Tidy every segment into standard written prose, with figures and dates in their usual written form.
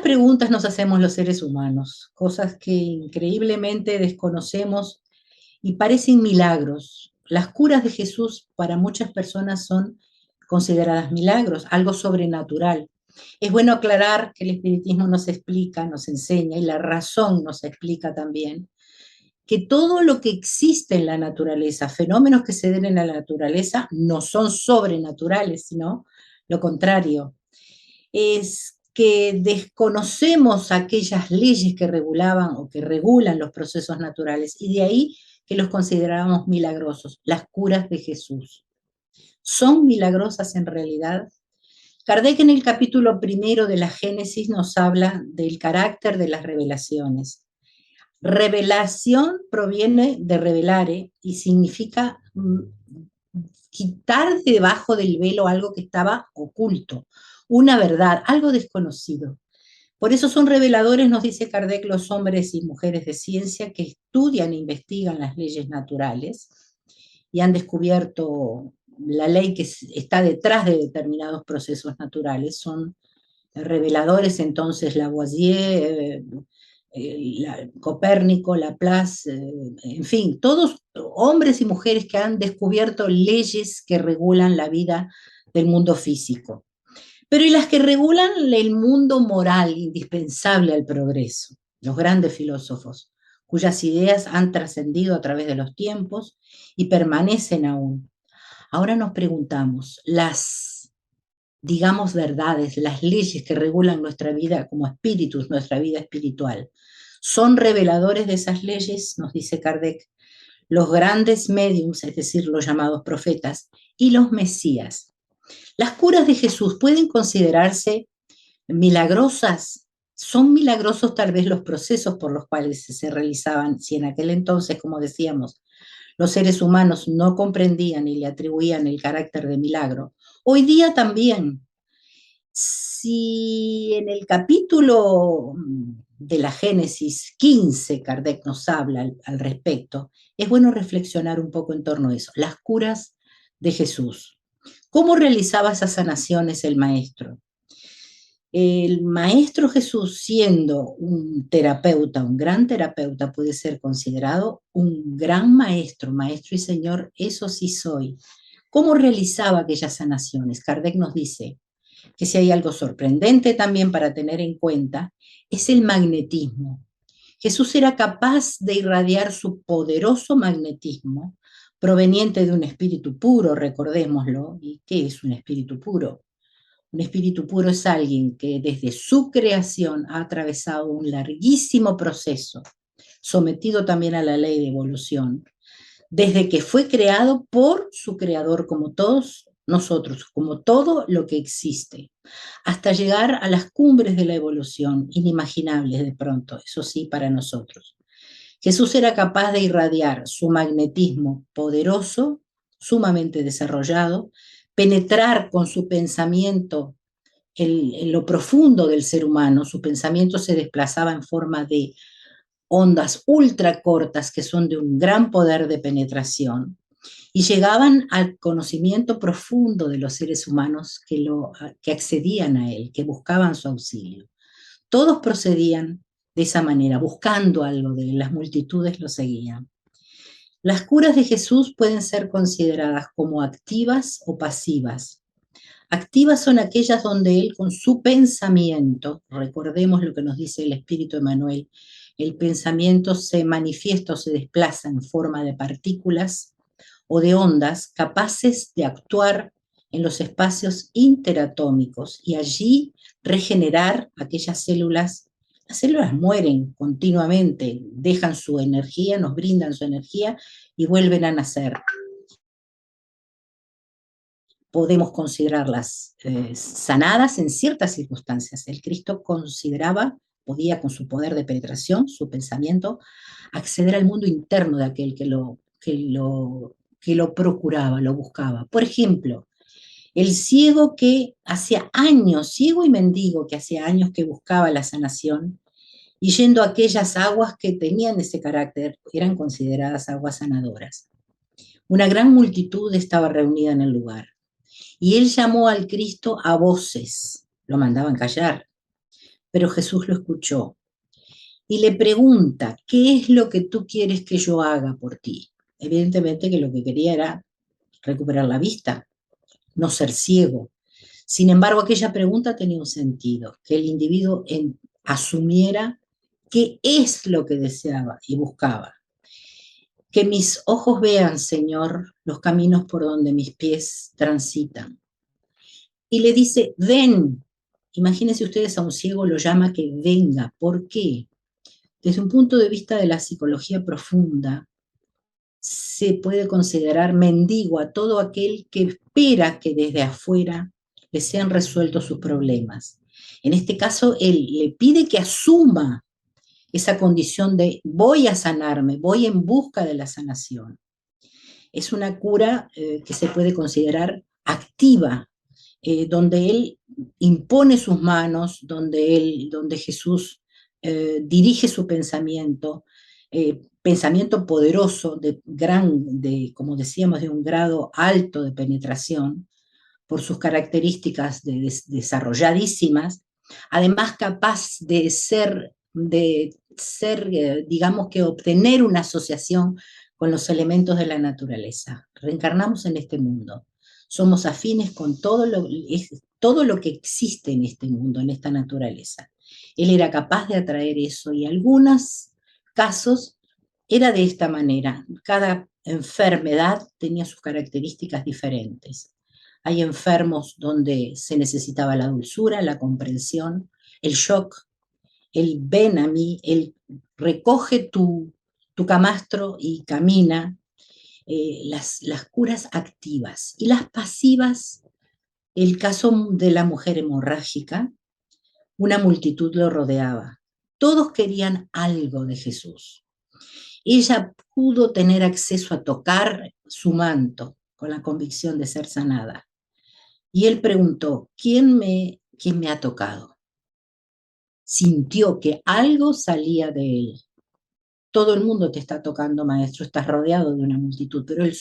preguntas nos hacemos los seres humanos? Cosas que increíblemente desconocemos y parecen milagros. Las curas de Jesús para muchas personas son consideradas milagros, algo sobrenatural. Es bueno aclarar que el espiritismo nos explica, nos enseña, y la razón nos explica también, que todo lo que existe en la naturaleza, fenómenos que se den en la naturaleza, no son sobrenaturales, sino lo contrario. Es que desconocemos aquellas leyes que regulaban o que regulan los procesos naturales, y de ahí que los consideramos milagrosos, las curas de Jesús. ¿Son milagrosas en realidad? Kardec en el capítulo primero de la Génesis nos habla del carácter de las revelaciones. Revelación proviene de revelare y significa quitar debajo del velo algo que estaba oculto, una verdad, algo desconocido. Por eso son reveladores, nos dice Kardec, los hombres y mujeres de ciencia que estudian e investigan las leyes naturales y han descubierto la ley que está detrás de determinados procesos naturales. Son reveladores entonces Lavoisier, Copérnico, Laplace, en fin, todos hombres y mujeres que han descubierto leyes que regulan la vida del mundo físico. Pero y las que regulan el mundo moral indispensable al progreso, los grandes filósofos, cuyas ideas han trascendido a través de los tiempos y permanecen aún. Ahora nos preguntamos, las, digamos, verdades, las leyes que regulan nuestra vida como espíritus, nuestra vida espiritual, ¿son reveladores de esas leyes? Nos dice Kardec, los grandes médiums, es decir, los llamados profetas, y los mesías. Las curas de Jesús pueden considerarse milagrosas. Son milagrosos tal vez los procesos por los cuales se realizaban, si en aquel entonces, como decíamos, los seres humanos no comprendían y le atribuían el carácter de milagro. Hoy día también, si en el capítulo de la Génesis 15 Kardec nos habla al respecto, es bueno reflexionar un poco en torno a eso, las curas de Jesús. ¿Cómo realizaba esas sanaciones el maestro? El maestro Jesús, siendo un terapeuta, un gran terapeuta, puede ser considerado un gran maestro, maestro y señor, eso sí soy. ¿Cómo realizaba aquellas sanaciones? Kardec nos dice que si hay algo sorprendente también para tener en cuenta, es el magnetismo. Jesús era capaz de irradiar su poderoso magnetismo proveniente de un espíritu puro, recordémoslo. ¿Y qué es un espíritu puro? Un espíritu puro es alguien que desde su creación ha atravesado un larguísimo proceso, sometido también a la ley de evolución, desde que fue creado por su creador, como todos nosotros, como todo lo que existe, hasta llegar a las cumbres de la evolución, inimaginables de pronto, eso sí, para nosotros. Jesús era capaz de irradiar su magnetismo poderoso, sumamente desarrollado, penetrar con su pensamiento en lo profundo del ser humano. Su pensamiento se desplazaba en forma de ondas ultra cortas que son de un gran poder de penetración y llegaban al conocimiento profundo de los seres humanos que accedían a él, que buscaban su auxilio. Todos procedían de esa manera, buscando algo de él, las multitudes lo seguían. Las curas de Jesús pueden ser consideradas como activas o pasivas. Activas son aquellas donde él con su pensamiento, recordemos lo que nos dice el Espíritu Emmanuel, el pensamiento se manifiesta o se desplaza en forma de partículas o de ondas capaces de actuar en los espacios interatómicos y allí regenerar aquellas células. Las células mueren continuamente, dejan su energía, nos brindan su energía y vuelven a nacer. Podemos considerarlas sanadas en ciertas circunstancias. El Cristo consideraba, podía con su poder de penetración, su pensamiento, acceder al mundo interno de aquel que lo procuraba, lo buscaba. Por ejemplo, el ciego que hacía años, ciego y mendigo que hacía años que buscaba la sanación, y yendo a aquellas aguas que tenían ese carácter, eran consideradas aguas sanadoras. Una gran multitud estaba reunida en el lugar. Y él llamó al Cristo a voces, lo mandaban callar, pero Jesús lo escuchó y le pregunta, ¿qué es lo que tú quieres que yo haga por ti? Evidentemente que lo que quería era recuperar la vista, no ser ciego. Sin embargo, aquella pregunta tenía un sentido, que el individuo asumiera qué es lo que deseaba y buscaba. Que mis ojos vean, Señor, los caminos por donde mis pies transitan. Y le dice, ven. Imagínense ustedes, a un ciego lo llama que venga. ¿Por qué? Desde un punto de vista de la psicología profunda, se puede considerar mendigo a todo aquel que espera que desde afuera le sean resueltos sus problemas. En este caso, él le pide que asuma esa condición de voy a sanarme, voy en busca de la sanación. Es una cura que se puede considerar activa, donde él impone sus manos, donde Jesús dirige su pensamiento poderoso, como decíamos, de un grado alto de penetración, por sus características desarrolladísimas, además capaz de ser, digamos que obtener una asociación con los elementos de la naturaleza. Reencarnamos en este mundo. Somos afines con todo lo que existe en este mundo, en esta naturaleza. Él era capaz de atraer eso y algunos casos era de esta manera. Cada enfermedad tenía sus características diferentes. Hay enfermos donde se necesitaba la dulzura, la comprensión, el shock, el ven a mí, el recoge tu camastro y camina, las curas activas. Y las pasivas, el caso de la mujer hemorrágica, una multitud lo rodeaba. Todos querían algo de Jesús. Ella pudo tener acceso a tocar su manto con la convicción de ser sanada. Y él preguntó, quién me ha tocado? Sintió que algo salía de él. Todo el mundo te está tocando, maestro, estás rodeado de una multitud, pero él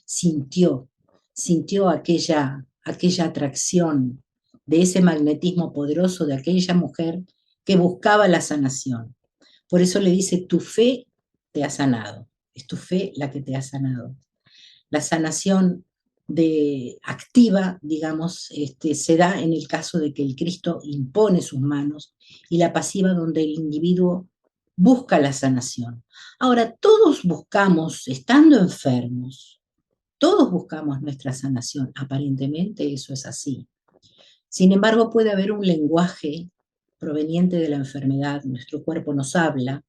sintió, sintió aquella atracción de ese magnetismo poderoso de aquella mujer que buscaba la sanación. Por eso le dice, tu fe te ha sanado, es tu fe la que te ha sanado. La sanación activa, digamos, se da en el caso de que el Cristo impone sus manos, y la pasiva donde el individuo busca la sanación. Ahora, todos buscamos, estando enfermos, todos buscamos nuestra sanación. Aparentemente eso es así. Sin embargo, puede haber un lenguaje proveniente de la enfermedad, nuestro cuerpo nos habla,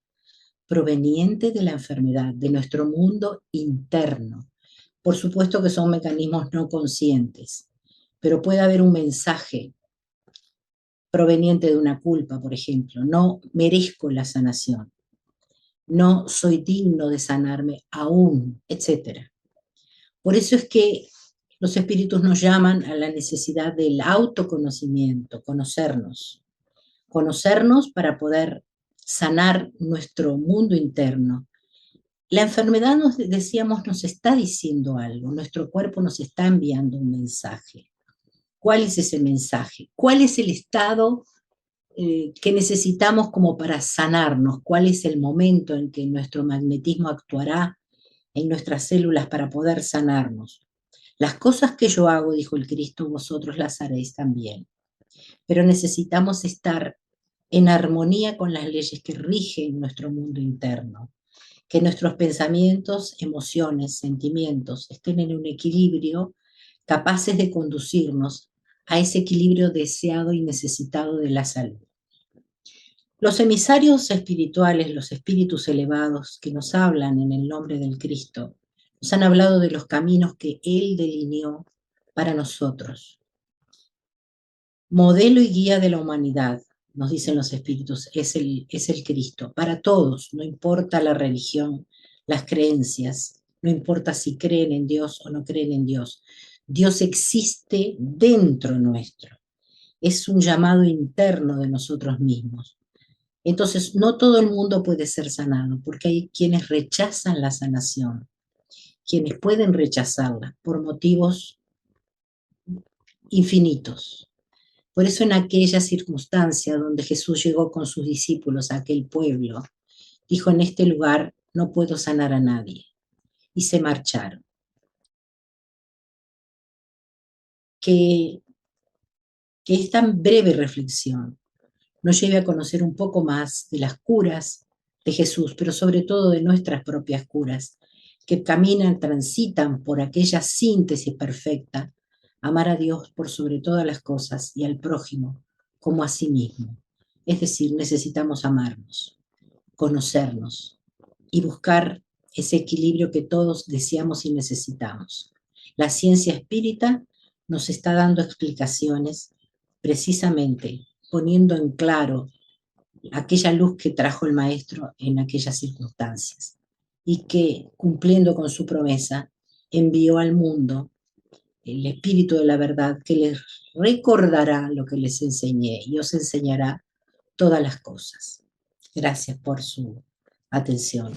proveniente de la enfermedad, de nuestro mundo interno. Por supuesto que son mecanismos no conscientes, pero puede haber un mensaje proveniente de una culpa, por ejemplo. No merezco la sanación, no soy digno de sanarme aún, etc. Por eso es que los espíritus nos llaman a la necesidad del autoconocimiento, conocernos para poder sanar nuestro mundo interno. La enfermedad, decíamos, nos está diciendo algo, nuestro cuerpo nos está enviando un mensaje. ¿Cuál es ese mensaje? ¿Cuál es el estado que necesitamos como para sanarnos? ¿Cuál es el momento en que nuestro magnetismo actuará en nuestras células para poder sanarnos? Las cosas que yo hago, dijo el Cristo, vosotros las haréis también. Pero necesitamos estar en armonía con las leyes que rigen nuestro mundo interno. Que nuestros pensamientos, emociones, sentimientos estén en un equilibrio, capaces de conducirnos a ese equilibrio deseado y necesitado de la salud. Los emisarios espirituales, los espíritus elevados que nos hablan en el nombre del Cristo, nos han hablado de los caminos que Él delineó para nosotros. Modelo y guía de la humanidad, nos dicen los espíritus, es el Cristo, para todos, no importa la religión, las creencias, no importa si creen en Dios o no creen en Dios. Dios existe dentro nuestro, es un llamado interno de nosotros mismos. Entonces, no todo el mundo puede ser sanado, porque hay quienes rechazan la sanación, quienes pueden rechazarla por motivos infinitos. Por eso en aquella circunstancia donde Jesús llegó con sus discípulos a aquel pueblo, dijo: en este lugar no puedo sanar a nadie. Y se marcharon. Que, que esta breve reflexión nos lleve a conocer un poco más de las curas de Jesús, pero sobre todo de nuestras propias curas, que caminan, transitan por aquella síntesis perfecta: amar a Dios por sobre todas las cosas y al prójimo como a sí mismo. Es decir, necesitamos amarnos, conocernos y buscar ese equilibrio que todos deseamos y necesitamos. La ciencia espírita nos está dando explicaciones precisamente poniendo en claro aquella luz que trajo el maestro en aquellas circunstancias y que, cumpliendo con su promesa, envió al mundo el Espíritu de la verdad que les recordará lo que les enseñé y os enseñará todas las cosas. Gracias por su atención.